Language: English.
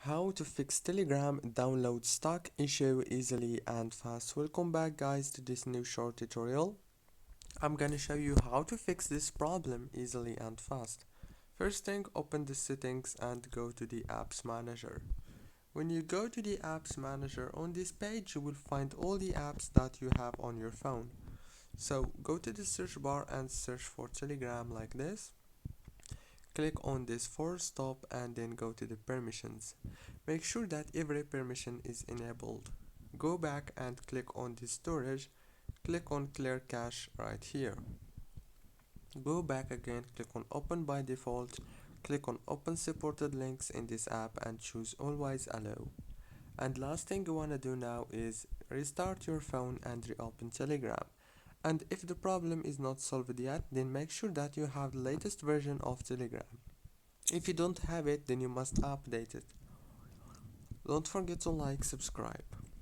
How to fix Telegram download stuck issue easily and fast. Welcome back guys to this new short tutorial. I'm gonna show you how to fix this problem easily and fast. First thing, open the settings and go to the apps manager. When you go to the apps manager on this page, you will find all the apps that you have on your phone. So go to the search bar and search for Telegram like this. Click on this forward stop and then go to the permissions. Make sure that every permission is enabled. Go back and click on the storage. Click on clear cache right here. Go back again, click on open by default. Click on open supported links in this app and choose always allow. And last thing you wanna do now is restart your phone and reopen Telegram. And if the problem is not solved yet, then make sure that you have the latest version of Telegram. If you don't have it, then you must update it. Don't forget to like, subscribe.